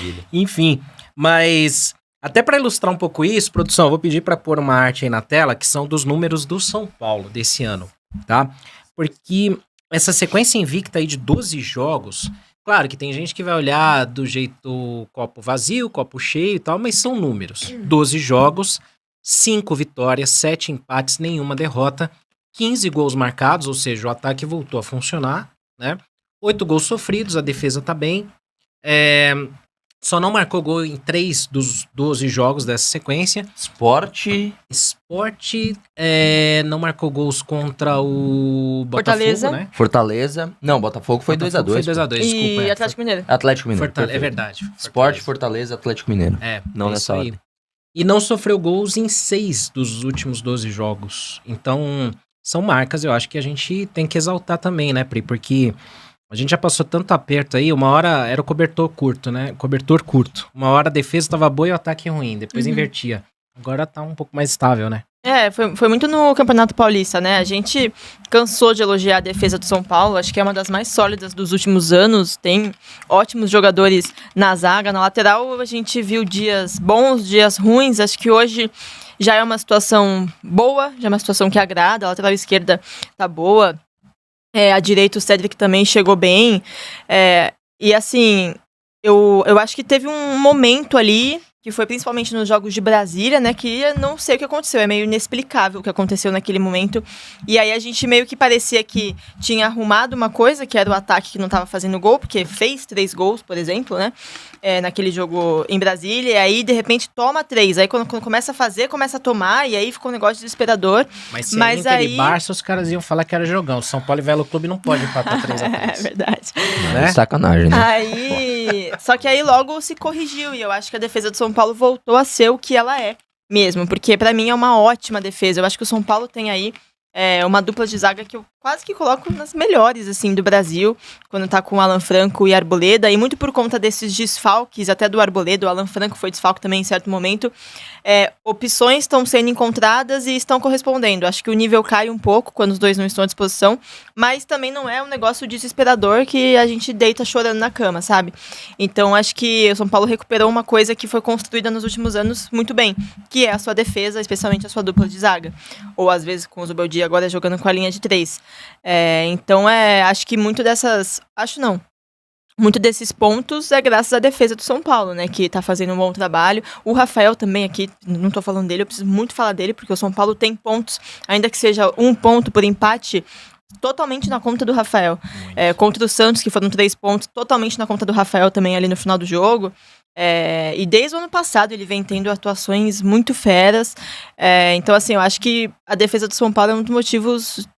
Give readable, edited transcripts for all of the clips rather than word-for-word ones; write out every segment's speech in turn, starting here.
maravilha. Enfim, mas até para ilustrar um pouco isso, produção, eu vou pedir para pôr uma arte aí na tela, que são dos números do São Paulo desse ano, tá? Porque essa sequência invicta aí de 12 jogos, claro que tem gente que vai olhar do jeito copo vazio, copo cheio e tal, mas são números. 12 jogos, 5 vitórias, 7 empates, nenhuma derrota, 15 gols marcados, ou seja, o ataque voltou a funcionar, né? 8 gols sofridos, a defesa tá bem. Só não marcou gol em 3 dos 12 jogos dessa sequência. Sport Não marcou gols contra o Botafogo, Fortaleza. né? Fortaleza. Não, Botafogo foi 2x2. Foi 2x2, desculpa. E Atlético Mineiro. Atlético Mineiro. É verdade. Sport, Fortaleza, Atlético Mineiro. Não é nessa isso aí. ordem. E não sofreu gols em 6 dos últimos 12 jogos. Então, são marcas, eu acho que a gente tem que exaltar também, né, Pri? Porque a gente já passou tanto aperto aí, uma hora era o cobertor curto, né? Cobertor curto. Uma hora a defesa tava boa e o ataque ruim, depois invertia. Agora tá um pouco mais estável, né? Foi muito no Campeonato Paulista, né? A gente cansou de elogiar a defesa do São Paulo, acho que é uma das mais sólidas dos últimos anos, tem ótimos jogadores na zaga, na lateral a gente viu dias bons, dias ruins, acho que hoje já é uma situação boa, já é uma situação que agrada, a lateral esquerda tá boa, a direita o Cedric também chegou bem, e assim, eu acho que teve um momento ali, que foi principalmente nos Jogos de Brasília, né, que eu não sei o que aconteceu, é meio inexplicável o que aconteceu naquele momento, e aí a gente meio que parecia que tinha arrumado uma coisa, que era o ataque que não estava fazendo gol, porque fez 3 gols, por exemplo, né, naquele jogo em Brasília, e aí de repente toma 3, aí quando começa a fazer, começa a tomar, e aí ficou um negócio desesperador. Mas se Inter aí... e Barça, os caras iam falar que era jogão, São Paulo e Velo Clube não pode empatar 3x3. É verdade. Né? Sacanagem, né? Só que aí logo se corrigiu, e eu acho que a defesa do São Paulo voltou a ser o que ela é mesmo, porque pra mim é uma ótima defesa. Eu acho que o São Paulo tem aí uma dupla de zaga que eu quase que coloco nas melhores, assim, do Brasil, quando tá com o Alan Franco e Arboleda, e muito por conta desses desfalques, até do Arboleda, o Alan Franco foi desfalque também em certo momento, opções estão sendo encontradas e estão correspondendo. Acho que o nível cai um pouco quando os dois não estão à disposição, mas também não é um negócio desesperador que a gente deita chorando na cama, sabe? Então, acho que o São Paulo recuperou uma coisa que foi construída nos últimos anos muito bem, que é a sua defesa, especialmente a sua dupla de zaga. Ou, às vezes, com o Zubeldia agora jogando com a linha de 3. Então, acho que muito dessas... Acho não. Muito desses pontos é graças à defesa do São Paulo, né? Que tá fazendo um bom trabalho. O Rafael também aqui, não tô falando dele, eu preciso muito falar dele, porque o São Paulo tem pontos, ainda que seja 1 ponto por empate, totalmente na conta do Rafael. Contra o Santos, que foram 3 pontos, totalmente na conta do Rafael também ali no final do jogo. E desde o ano passado ele vem tendo atuações muito feras. Então, assim, eu acho que a defesa do São Paulo é um dos motivos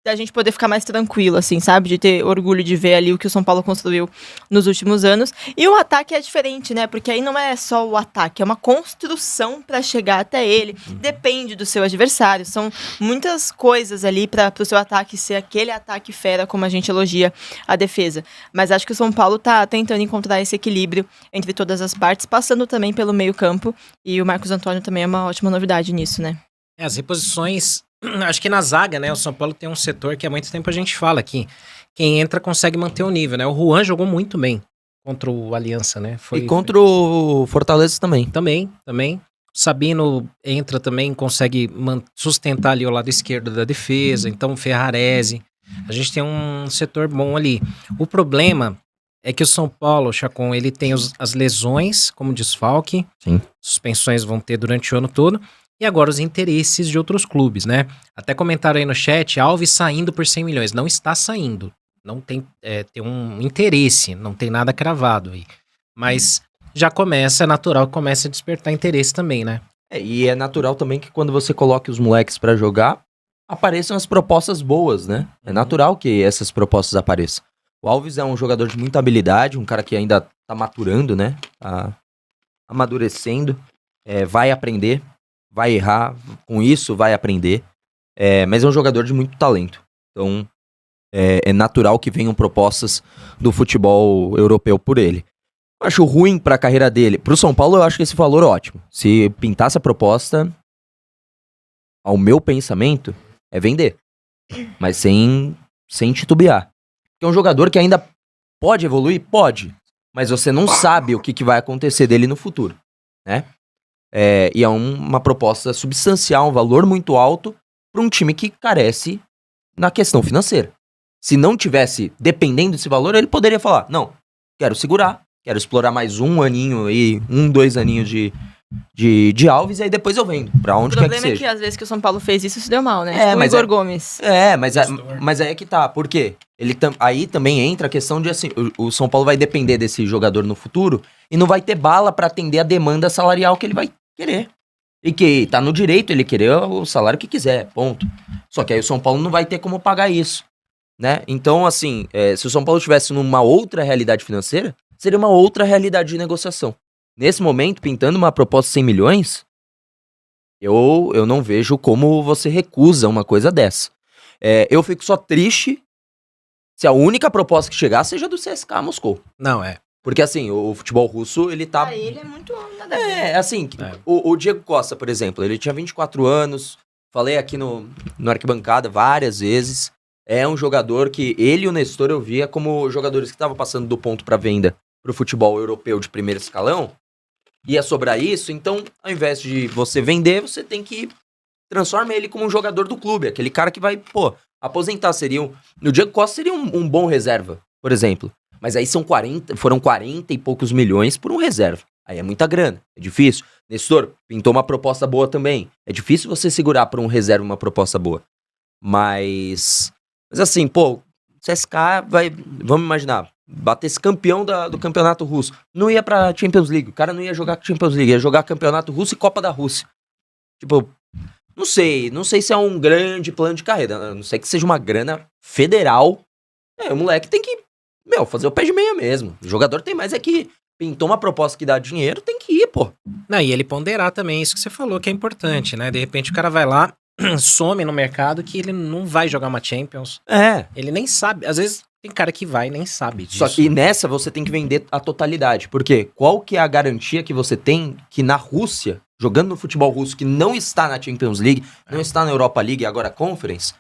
da gente poder ficar mais tranquilo, assim, sabe? De ter orgulho de ver ali o que o São Paulo construiu nos últimos anos. E o ataque é diferente, né? Porque aí não é só o ataque, é uma construção pra chegar até ele. Depende do seu adversário. São muitas coisas ali para o seu ataque ser aquele ataque fera, como a gente elogia a defesa. Mas acho que o São Paulo tá tentando encontrar esse equilíbrio entre todas as partes, passando também pelo meio-campo. E o Marcos Antônio também é uma ótima novidade nisso, né? As reposições... Acho que na zaga, né, o São Paulo tem um setor que há muito tempo a gente fala aqui. Quem entra consegue manter o nível, né? O Juan jogou muito bem contra o Aliança, né? E contra o Fortaleza também. Também. O Sabino entra também, consegue sustentar ali o lado esquerdo da defesa. Então, o Ferrarese. A gente tem um setor bom ali. O problema é que o São Paulo, Chacon, ele tem as lesões como desfalque. Sim. Suspensões vão ter durante o ano todo. E agora os interesses de outros clubes, né? Até comentaram aí no chat, Alves saindo por 100 milhões. Não está saindo. Não tem, tem um interesse, não tem nada cravado aí. Mas já começa, é natural que comece a despertar interesse também, né? E é natural também que quando você coloque os moleques pra jogar, apareçam as propostas boas, né? É natural que essas propostas apareçam. O Alves é um jogador de muita habilidade, um cara que ainda tá maturando, né? Tá amadurecendo, vai aprender. Vai errar, com isso vai aprender, mas é um jogador de muito talento. Então, é natural que venham propostas do futebol europeu por ele. Eu acho ruim pra carreira dele. Pro São Paulo, eu acho que esse valor é ótimo. Se pintasse a proposta, ao meu pensamento, é vender. Mas sem titubear. É um jogador que ainda pode evoluir? Pode. mas você não sabe o que vai acontecer dele no futuro, né? E é uma proposta substancial, um valor muito alto para um time que carece na questão financeira. Se não tivesse dependendo desse valor, ele poderia falar, não, quero segurar, quero explorar mais um aninho aí, 2 aninhos de Alves, e aí depois eu vendo, pra onde quer que seja. O problema é que às vezes que o São Paulo fez isso se deu mal, né? Tipo mas o Igor Gomes. Mas aí é que tá, por quê? Aí também entra a questão de assim, o São Paulo vai depender desse jogador no futuro e não vai ter bala pra atender a demanda salarial que ele vai querer. E que tá no direito ele querer o salário que quiser, ponto. Só que aí o São Paulo não vai ter como pagar isso, né? Então, assim, se o São Paulo estivesse numa outra realidade financeira, seria uma outra realidade de negociação. Nesse momento, pintando uma proposta de 100 milhões, eu não vejo como você recusa uma coisa dessa. Eu fico só triste se a única proposta que chegar seja do CSKA Moscou. Não, Porque, assim, o futebol russo, ele tá... Pra ele é muito nada a ver. assim, o Diego Costa, por exemplo, ele tinha 24 anos, falei aqui no Arquibancada várias vezes, é um jogador que ele e o Nestor eu via como jogadores que estavam passando do ponto pra venda pro futebol europeu de primeiro escalão, ia sobrar isso, então, ao invés de você vender, você tem que transformar ele como um jogador do clube, aquele cara que vai, aposentar. O Diego Costa seria um bom reserva, por exemplo. Mas aí foram 40 e poucos milhões por um reserva. Aí é muita grana, é difícil. Nestor, pintou uma proposta boa também. É difícil você segurar por um reserva uma proposta boa. Mas assim, CSKA vamos imaginar, bater esse campeão do campeonato russo. Não ia pra Champions League, o cara não ia jogar Champions League, ia jogar campeonato russo e Copa da Rússia. Tipo, não sei se é um grande plano de carreira, a não sei que seja uma grana federal. O moleque tem que, fazer o pé de meia mesmo. O jogador tem mais que pintou uma proposta que dá dinheiro, tem que ir, pô. Não, e ele ponderar também isso que você falou, que é importante, né? De repente o cara vai lá, some no mercado que ele não vai jogar uma Champions. Ele nem sabe. Às vezes tem cara que vai e nem sabe disso. Só que nessa você tem que vender a totalidade. Porque qual que é a garantia que você tem que na Rússia, jogando no futebol russo, que não está na Champions League, não está na Europa League, agora Conference,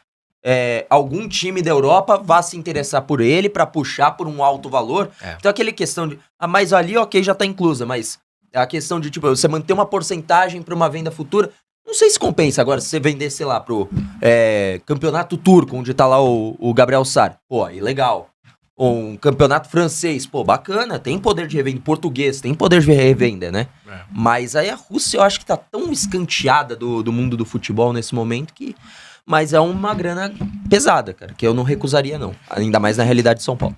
algum time da Europa vá se interessar por ele pra puxar por um alto valor. Então aquela questão de, mas ali ok, já tá inclusa, mas a questão de tipo, você manter uma porcentagem pra uma venda futura, não sei se compensa agora se você vender, sei lá, pro campeonato turco, onde tá lá o Gabriel Sar. Aí legal. Ou um campeonato francês, bacana, tem poder de revenda. Português, tem poder de revenda, né? Mas aí a Rússia eu acho que tá tão escanteada do mundo do futebol nesse momento que... Mas é uma grana pesada, cara, que eu não recusaria, não. Ainda mais na realidade de São Paulo.